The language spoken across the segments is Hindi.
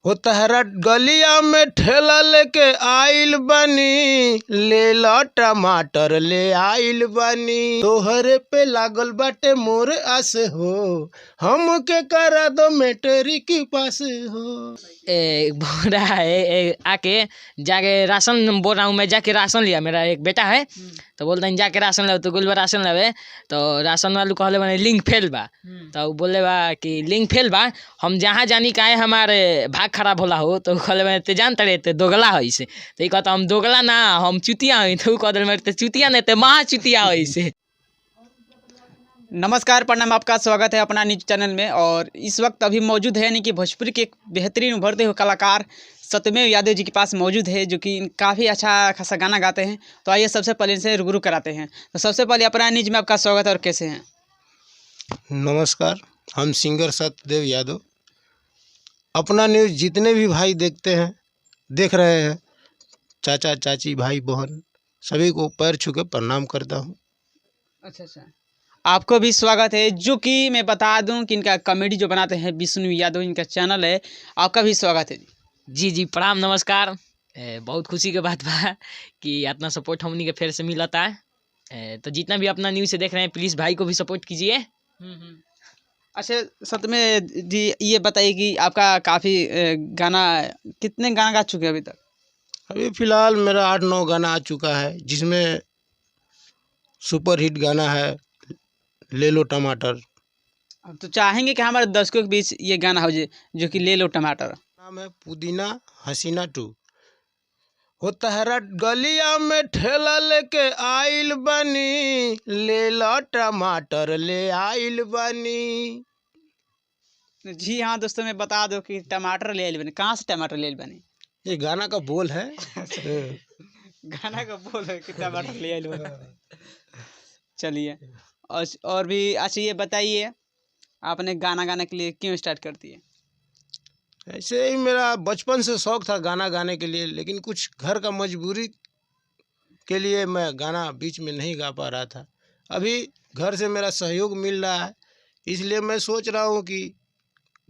हो तहरा गलिया में ठेला लेके आइल बनी, ले लो टमाटर ले आइल बनी। तोहरे पे लागल बाटे मोर आस हो, हमके करा दो मेटरी की पास हो। बोल रहा है आके जाके राशन बोल रहा हूँ मैं, जाके राशन लिया। मेरा एक बेटा है तो बोलता है जाके राशन लाओ, तो गुलबा राशन लावे तो राशन वालू कहले मैंने लिंक फेल बा। तो बोले बा कि लिंक फेल बा, हम जहाँ जानी का है हमारे भाग खराब होला हो। तो कहले मैंने ते जानते रहे ते दोगला हो इसे। तो कहता हम दोगला ना हम चुतिया हुई। तो कहते मेरे ते चुतिया नहीं ते महा चुतिया हो इसे। नमस्कार, प्रणाम, आपका स्वागत है अपना न्यूज चैनल में। और इस वक्त अभी मौजूद है यानी कि भोजपुरी के एक बेहतरीन उभरते हुए कलाकार सत्यमेव यादव जी के पास मौजूद है, जो कि काफ़ी अच्छा खासा गाना गाते हैं। तो आइए सबसे पहले इनसे रूबरू कराते हैं। तो सबसे पहले अपना न्यूज में आपका स्वागत है, और कैसे हैं? नमस्कार, हम सिंगर सत्यदेव यादव। अपना न्यूज़ जितने भी भाई देखते हैं, देख रहे हैं, चाचा चाची भाई बहन सभी को पैर छू के प्रणाम करता हूँ। अच्छा, आपको भी स्वागत है। जो कि मैं बता दूं कि इनका कॉमेडी जो बनाते हैं विष्णु यादव, इनका चैनल है। आपका भी स्वागत है जी। जी प्रणाम नमस्कार। बहुत खुशी के बात बा कि इतना सपोर्ट हमनी के फिर से मिलता है। तो जितना भी अपना न्यूज़ से देख रहे हैं प्लीज़ भाई को भी सपोर्ट कीजिए। अच्छा, सत्यमेव जी ये बताइए कि आपका काफ़ी गाना, कितने गाना गा चुके हैं अभी तक? अभी फ़िलहाल मेरा 8-9 गाना आ चुका है, जिसमें सुपर हिट गाना है ले लो टमाटर। अब तो चाहेंगे कि हमारे दर्शकों के बीच ये गाना हो जाए, जो कि ले लो टमाटर। नाम है पुदीना हसीना 2। हो तहरा गलिया में ठेला लेके आइल बनी, ले लो टमाटर ले आइल बनी। जी हाँ दोस्तों, मैं बता दूं कि टमाटर ले बने। कहाँ से टमाटर ले बने? ये गाना का बोल है। गाना का बोल है कि टमाटर ले बने। चलिए, और भी अच्छा ये बताइए, आपने गाना गाने के लिए क्यों स्टार्ट कर दिए? ऐसे ही मेरा बचपन से शौक था गाना गाने के लिए, लेकिन कुछ घर का मजबूरी के लिए मैं गाना बीच में नहीं गा पा रहा था। अभी घर से मेरा सहयोग मिल रहा है, इसलिए मैं सोच रहा हूँ कि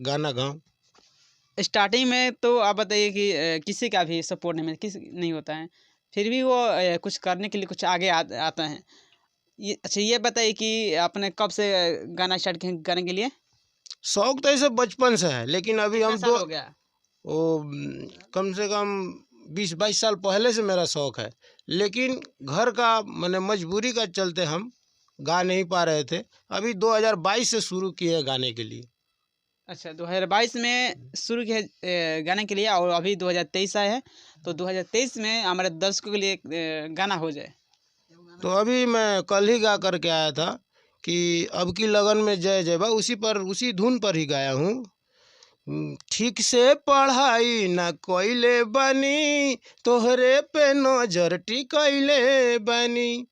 गाना गाऊं। स्टार्टिंग में तो आप बताइए कि किसी का भी सपोर्ट नहीं होता है, फिर भी वो कुछ करने के लिए कुछ आगे आता है। ये अच्छा ये बताइए कि आपने कब से गाना स्टार्ट किया गाने के लिए? शौक तो ऐसे बचपन से है, लेकिन अभी हम कितना साल हो गया? कम से कम 20-22 साल पहले से मेरा शौक है, लेकिन घर का माने मजबूरी का चलते हम गा नहीं पा रहे थे। अभी 2022 से शुरू किए गाने के लिए। अच्छा, 2022 में शुरू किया गाने के लिए, और अभी 2023 आया है। तो 2023 में हमारे दर्शकों के लिए गाना हो जाए। तो अभी मैं कल ही गा करके आया था कि अब की लगन में जय जय बा, उसी धुन पर ही गाया हूँ। ठीक से पढ़ाई न कोइले बनी, तोहरे पे नजर टिकैले बनी।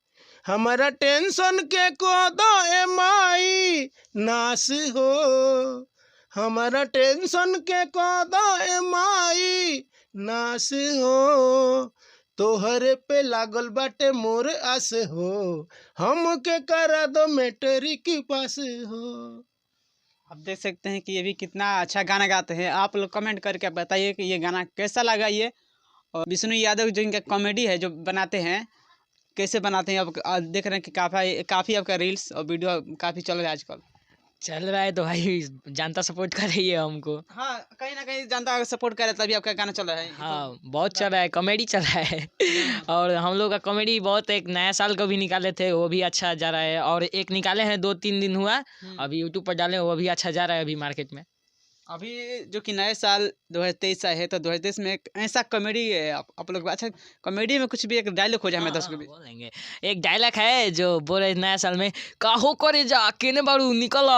हमारा टेंशन के को दो ए माई नास हो, हमारा टेंशन के को दो ए माई नास हो। तोहरे पे लागल बाटे मोर आस हो, हमके करा दो मेटरी की पास हो। आप देख सकते हैं कि ये भी कितना अच्छा गाना गाते हैं। आप लोग कमेंट करके बताइए कि ये गाना कैसा लगा ये। और विष्णु यादव जो इनका कॉमेडी है जो बनाते हैं, कैसे बनाते हैं, आप देख रहे हैं कि काफ़ी आपका रील्स और वीडियो काफ़ी चल रहा है आजकल। चल रहा है तो भाई जानता सपोर्ट कर रही है हमको। हाँ, कहीं ना कहीं जनता अगर सपोर्ट करे तभी आपका गाना चल रहा है। हाँ बहुत चल रहा है, कॉमेडी चल रहा है। और हम लोग का कॉमेडी बहुत, एक नया साल को भी निकाले थे वो भी अच्छा जा रहा है, और एक निकाले हैं 2-3 दिन हुआ अभी यूट्यूब पर डाले, वो भी अच्छा जा रहा है अभी मार्केट में। अभी जो कि नए साल 2023 आए है, तो 2023 में एक ऐसा कॉमेडी आप लोग अच्छा कॉमेडी में कुछ भी एक डायलॉग हो जाए मैं 10 को भी बोलेंगे। एक डायलॉग है जो बोल रहे नया साल में, काहो करे जा केने बारू निकल।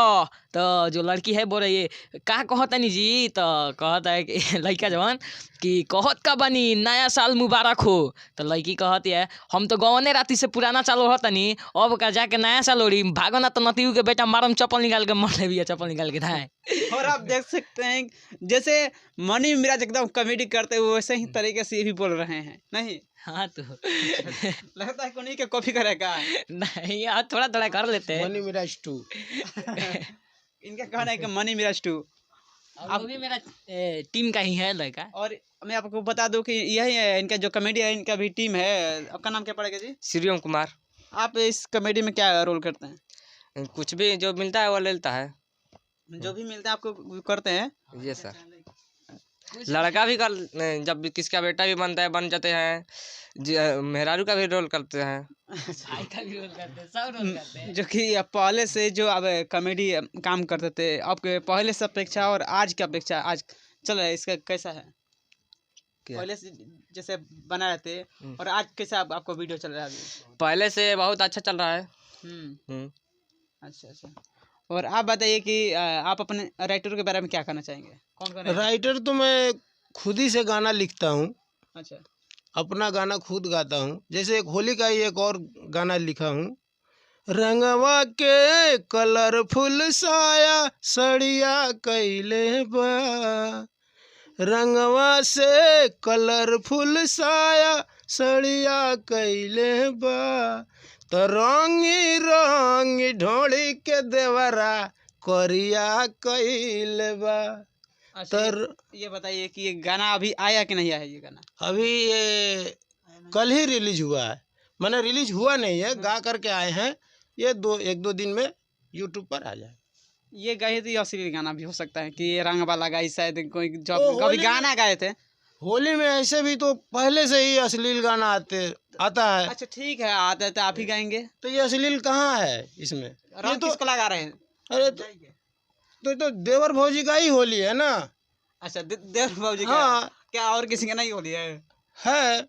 तो जो लड़की है बोल रही है का कहता नहीं जी, तो कहता है कि लड़का जवान कि कहत का बनी नया साल मुबारक हो। तो लड़की कहती है हम तो गवने राती से पुराना चालू होता नहीं, अब का जाके नया साल हो रही, भागो ना तो नतीयू के बेटा मारम चप्पल निकाल के मर ले, चप्पल निकाल के धाए। और आप देख सकते हैं जैसे मनी मिराज एकदम कॉमेडी करते हुए वैसे ही तरीके से ये भी बोल रहे हैं, नहीं? हाँ तो लगता है कोई के कॉपी करेगा। नहीं यार, थोड़ा थोड़ा कर लेते हैं। मनी मिराज 2। इनका कहना है कि मनी मिराज 2। और वो भी मेरा टीम का ही है लड़का। और मैं आपको बता दूं कि यही है इनका जो कॉमेडी है, इनका भी टीम है। आपका नाम क्या पड़ेगा जी? श्रीओम कुमार। आप इस कॉमेडी में क्या रोल करते हैं? कुछ भी जो मिलता है वो ले लेता है। जो भी मिलता है आपको करते हैं? ये सर लड़का भी कर, जब भी किसका बेटा भी बनता है बन जाते हैं, मेहरारू का भी रोल करते हैं। भाई का भी रोल करते हैं, सब रोल करते हैं। जो कि पहले से जो अब कॉमेडी काम करते थे, आपके पहले से अपेक्षा और आज की अपेक्षा आज चल रहा है, इसका कैसा है? क्या? पहले से जैसे बना रहे थे और आज कैसा आपको वीडियो चल रहा है अभी? पहले से बहुत अच्छा चल रहा है। अच्छा अच्छा। और आप बताइए कि आप अपने राइटर के बारे में क्या कहना चाहेंगे? कौन राइटर तो मैं खुद ही से गाना लिखता हूँ, अच्छा अपना गाना खुद गाता हूँ। जैसे एक होली का ही एक और गाना लिखा हूँ, रंगवा के कलरफुल साया सड़िया कैले बा, रंगवा से कलरफुल साया सड़िया कैले बा, तो रंगी रंगी ढोली के देवरा करिया कैले बा। अच्छा। ये बताइए कि ये गाना अभी आया कि नहीं आया? ये गाना अभी ये कल ही रिलीज हुआ है, मैंने रिलीज हुआ नहीं है, गा करके आए हैं। ये एक दो दिन में यूट्यूब पर आ जाए। ये गाए थे असली गाना भी हो सकता है कि ये रंग वाला गाई, शायद कोई जो तो कभी होली गाना गाए थे। होली में ऐसे भी तो पहले से ही अश्लील गाना आता है। अच्छा ठीक है, आता है तो आप ही गाएंगे। तो ये अश्लील कहाँ है इसमें? ये रंग तो किसको लगा रहे हैं? अरे तो देवर भौजी का ही होली है ना। अच्छा देवर बाबूजी का? हाँ क्या और किसी का नहीं होली है? है,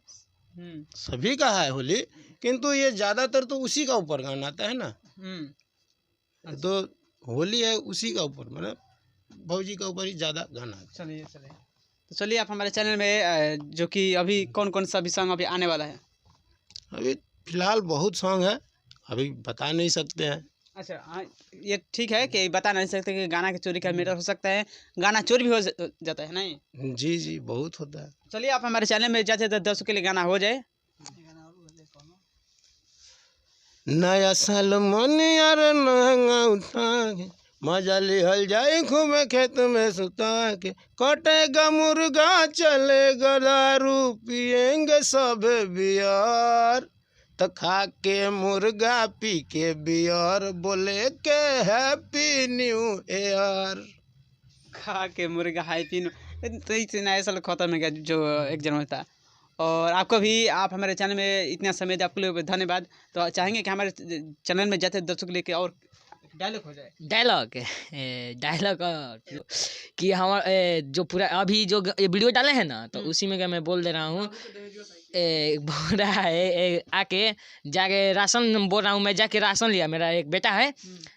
सभी का है होली, किंतु ये ज्यादातर तो उसी का ऊपर गाना आता है ना। तो होली है उसी का ऊपर, मतलब भौजी का ऊपर ही ज्यादा गाना आता है। चलिए चलिए, तो चलिए आप हमारे चैनल में जो कि अभी कौन कौन सा भी सॉन्ग अभी आने वाला है? अभी फिलहाल बहुत सॉन्ग है, अभी बता नहीं सकते हैं। अच्छा हाँ, ये ठीक है कि बता नहीं सकते कि गाना की चोरी का मैटर हो सकता है, गाना चोरी भी हो जाता है नहीं? जी जी बहुत होता है। चलिए आप हमारे चैनल में जाते तो 10 के लिए गाना हो जाए। नया साल मन यार नहंगा उठा के, मजा लिहल जाए घूमे खेत में सुता के, कटेगा मुर्गा चलेगा दारू, पियेंगे सब बियर, तो खा के मुर्गा पी के बियर, बोले के हैप्पी न्यू ईयर। खा के मुर्गा हैप्पी तो इस नया साल खत्म हो गया जो 1 जनवरी था। और आपको भी, आप हमारे चैनल में इतना समय दिया, आपके लिए धन्यवाद। तो चाहेंगे कि हमारे चैनल में जाते दर्शक लेके और डायलॉग हो जाए। डायलॉग कि हमारा जो पूरा अभी जो ये वीडियो डाले हैं ना, तो उसी में क्या मैं बोल दे रहा हूँ, बोल रहा है आके जाके राशन बोल रहा हूँ मैं, जाके राशन लिया। मेरा एक बेटा है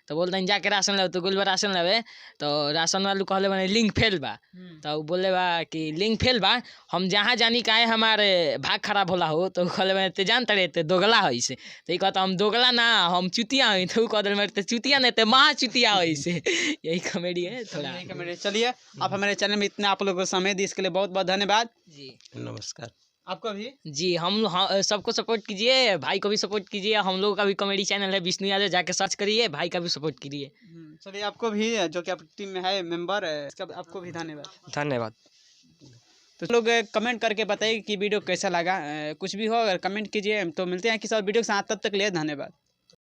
तो बोलता है जाके राशन लाओ, तो गुलबा राशन लावे, तो राशन वालू कहले बने लिंक फेल बा, तो बोले बा कि लिंक फेल बा, हम जहाँ जानी का है हमारे भाग खराब होला हो, तो कहले बने ते जानते रहे ते दोगला हो इसे, तो ये कहता हम दोगला ना हम चुतिया हुई, तो कह मेरे ते चुतिया नहीं ते महा चुतिया हो इसे। यही कॉमेडी है थोड़ा। यही कॉमेडी। चलिए आप हमारे चैनल में इतना आप लोगों को समय दी, इसके लिए बहुत बहुत धन्यवाद जी। नमस्कार। आपको भी जी हम सबको सपोर्ट कीजिए, भाई को भी सपोर्ट कीजिए। हम लोगों का भी कॉमेडी चैनल है विष्णु यादव, जाके सर्च करिए, भाई का भी सपोर्ट कीजिए। चलिए आपको भी, जो कि आप टीम में है मेंबर, इसका आपको भी धन्यवाद। धन्यवाद। तो लोग कमेंट करके बताइए कि वीडियो कैसा लगा, कुछ भी हो अगर कमेंट कीजिए। तो मिलते हैं किसी और वीडियो के साथ, तब तक के लिए धन्यवाद।